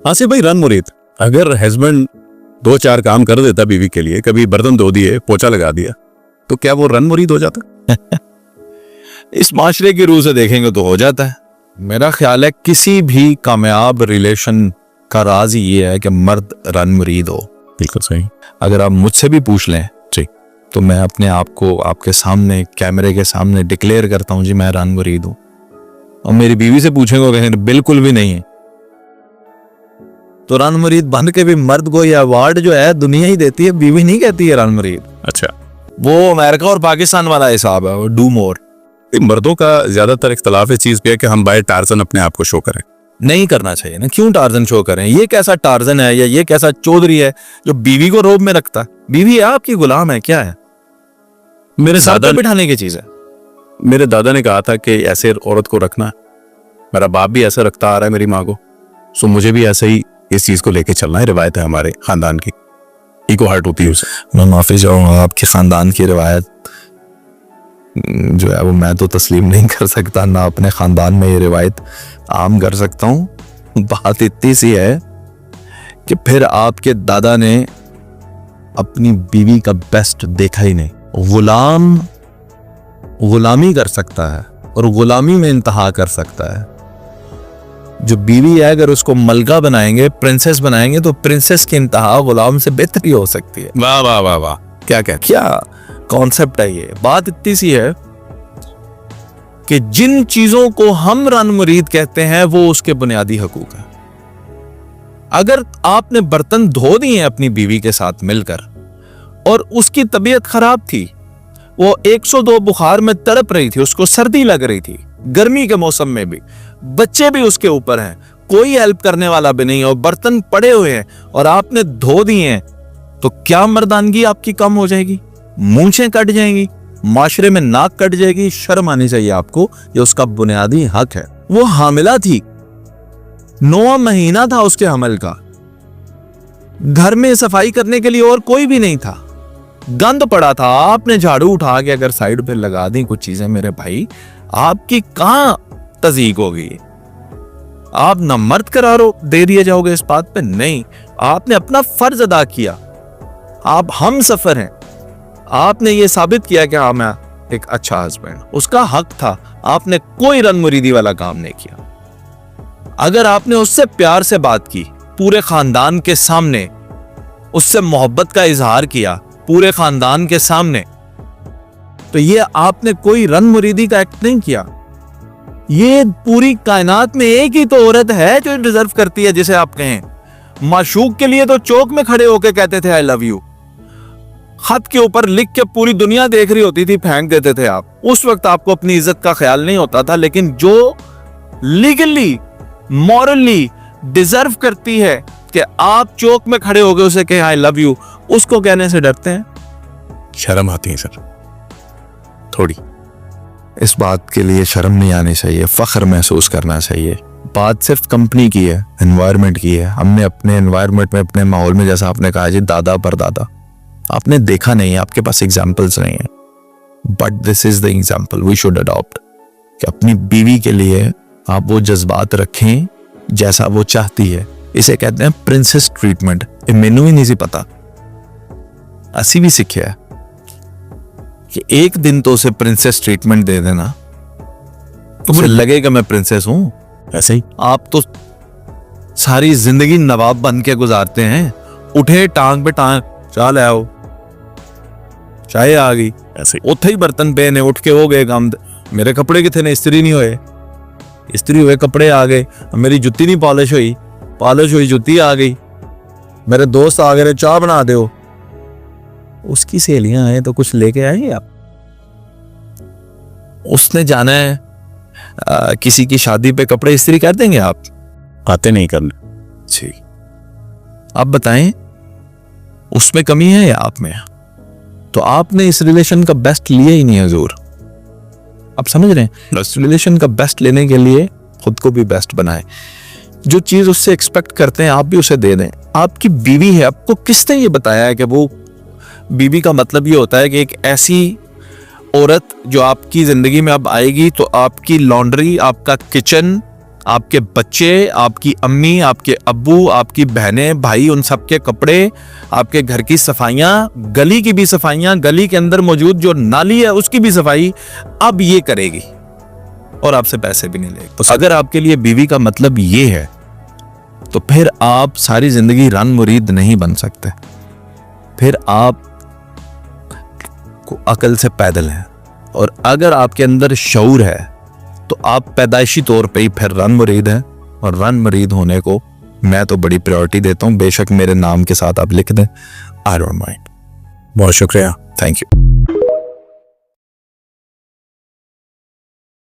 आसिफ भाई, रन मुरीद, अगर हस्बैंड 2-4 काम कर देता बीवी के लिए, कभी बर्तन धो दिए, पोछा लगा दिया, तो क्या वो रन मुरीद हो जाता? इस माशरे की रूह से देखेंगे तो हो जाता है। मेरा ख्याल है किसी भी कामयाब रिलेशन का राज ये है कि मर्द रन मुरीद हो। बिल्कुल सही। अगर आप मुझसे भी पूछ लें जी, तो मैं अपने आप को आपके सामने, कैमरे के सामने डिक्लेयर करता हूं जी मैं रन मुरीद हूं। और मेरी बीवी से पूछेंगे, कहेंगे बिल्कुल भी नहीं है। तो रन मुरीद बन के भी मर्द को यह अवार्ड जो है दुनिया ही देती है, बीवी नहीं कहती है रन मुरीद। अच्छा, वो अमेरिका और पाकिस्तान वाला हिसाब है, वो डू मोर। मर्दों का ज्यादातर इख्तलाफ इस चीज पे है कि हम बाय टार्जन अपने आप को शो करें। नहीं करना चाहिए ना, क्यों टार्जन शो करें? ये कैसा टार्जन है या ये कैसा चौधरी है जो बीवी को रोब में रखता है? बीवी है आपकी गुलाम है, क्या है? मेरे साथ दादा बिठाने की चीज है। मेरे दादा ने कहा था कि ऐसे औरत को रखना है। मेरा बाप भी ऐसा रखता आ रहा है मेरी माँ को, सो मुझे भी ऐसे ही इस चीज को लेके चलना है। रिवायत है हमारे खानदान की, इको हर्ट होती है उसे। मैं माफी चाहूंगा, आपके खानदान की रिवायत जो है वो मैं तो तस्लीम नहीं कर सकता, ना अपने खानदान में ये रिवायत आम कर सकता हूँ। बात इतनी सी है कि फिर आपके दादा ने अपनी बीवी का बेस्ट देखा ही नहीं। गुलाम गुलामी कर सकता है और गुलामी में इंतहा कर सकता है। जो बीवी है अगर उसको मलका बनाएंगे, प्रिंसेस बनाएंगे, तो प्रिंसेस की इंतहा गुलाम से बेहतर ही हो सकती है। वाह वाह वाह वाह, क्या कॉन्सेप्ट है ये। बात इतनी सी है कि जिन चीजों को हम रन मुरीद कहते हैं वो उसके बुनियादी हकूक है। अगर आपने बर्तन धो दिए अपनी बीवी के साथ मिलकर और उसकी तबीयत खराब थी, वो 102 बुखार में तड़प रही थी, उसको सर्दी लग रही थी, गर्मी के मौसम में भी, बच्चे भी उसके ऊपर हैं, कोई हेल्प करने वाला भी नहीं है और बर्तन पड़े हुए हैं और आपने धो दिए हैं, तो क्या मर्दानगी आपकी कम हो जाएगी? मूंछें कट जाएंगी, माशरे में नाक कट जाएगी। शर्म आनी चाहिए आपको, ये उसका बुनियादी हक है। वो हामिला थी, 9वां महीना था उसके हमल का, घर में सफाई करने के लिए और कोई भी नहीं था, गंद पड़ा था। आपने झाड़ू उठा के अगर साइड पे लगा दी कुछ चीजें, मेरे भाई आपकी कहां तज़ीक होगी? आप ना मर्द करारो दे दिए जाओगे इस बात पे, नहीं। आपने अपना फर्ज अदा किया, आप हम सफर हैं, आपने ये साबित किया कि हाँ मैं एक अच्छा हस्बैंड। उसका हक था, आपने कोई रन मुरीदी वाला काम नहीं किया। अगर आपने उससे प्यार से बात की पूरे खानदान के सामने, उससे मोहब्बत का इजहार किया पूरे खानदान के सामने, तो ये आपने कोई रन मुरीदी का एक्ट नहीं किया। ये पूरी कायनात में एक ही तो औरत है जो डिजर्व करती है जिसे आप कहें। माशूक के लिए तो चौक में खड़े होकर कहते थे आई लव यू, खत के ऊपर लिख के पूरी दुनिया देख रही होती थी, फेंक देते थे आप। उस वक्त आपको अपनी इज्जत का ख्याल नहीं होता था, लेकिन जो लीगली मॉरली डिजर्व करती है कि आप चौक में खड़े होकर उसे कहें आई लव यू, उसको कहने से डरते हैं। शर्म आती है सर थोड़ी। इस बात के लिए शर्म नहीं आनी चाहिए, फख्र महसूस करना चाहिए। बात सिर्फ कंपनी की है, एनवायरनमेंट की है। हमने अपने एनवायरनमेंट में, अपने माहौल में, जैसा आपने कहा जी दादा परदादा, आपने देखा नहीं है, आपके पास एग्जाम्पल्स नहीं है, but this is the example we should adopt कि अपनी बीवी के लिए आप वो जज्बात रखें जैसा वो चाहती है। इसे कहते हैं प्रिंसेस ट्रीटमेंट। मैनू ही नहीं सी पता, असी भी सीखा है कि एक दिन तो उसे प्रिंसेस ट्रीटमेंट दे देना तो मुझे लगेगा मैं प्रिंसेस हूं। ऐसे ही आप तो सारी जिंदगी नवाब बन के गुजारते हैं, उठे टांग पे टांग, चाल आओ चाय आ गई, ऐसे उथे ही बर्तन पे ने, उठ के हो गए काम। मेरे कपड़े किथे ने, इस्त्री नहीं होए, इस्त्री हुए कपड़े आ गए। मेरी जुत्ती नहीं पॉलिश हुई जुत्ती आ गई। मेरे दोस्त आ गए, चाय बना दो। उसकी सहेलियां आए तो कुछ लेके आए आप। उसने जाना है किसी की शादी पे, कपड़े इस्त्री कर देंगे आप? आते नहीं करने। जी, आप बताएं उसमें कमी है या आप में? तो आपने इस रिलेशन का बेस्ट लिया ही नहीं हजूर। आप समझ रहे हैं? इस रिलेशन का बेस्ट लेने के लिए खुद को भी बेस्ट बनाएं। जो चीज उससे एक्सपेक्ट करते हैं आप भी उसे दे दें। आपकी बीवी है, आपको किसने ये बताया है कि वो बीवी का मतलब ये होता है कि एक ऐसी औरत जो आपकी जिंदगी में अब आएगी तो आपकी लॉन्ड्री, आपका किचन, आपके बच्चे, आपकी अम्मी, आपके अब्बू, आपकी बहनें, भाई, उन सबके कपड़े, आपके घर की सफाइयां, गली की भी सफाइयां, गली के अंदर मौजूद जो नाली है उसकी भी सफाई अब ये करेगी और आपसे पैसे भी नहीं लेगी। तो अगर आपके लिए बीवी का मतलब ये है तो फिर आप सारी जिंदगी रन मुरीद नहीं बन सकते, फिर आप को अकल से पैदल हैं। और अगर आपके अंदर शऊर है तो आप पैदाइशी तौर पे ही फिर रन मुरीद हैं, और रन मुरीद होने को मैं तो बड़ी प्रायोरिटी देता हूं। बेशक मेरे नाम के साथ आप लिख दें, आई डोंट माइंड। बहुत शुक्रिया, थैंक यू।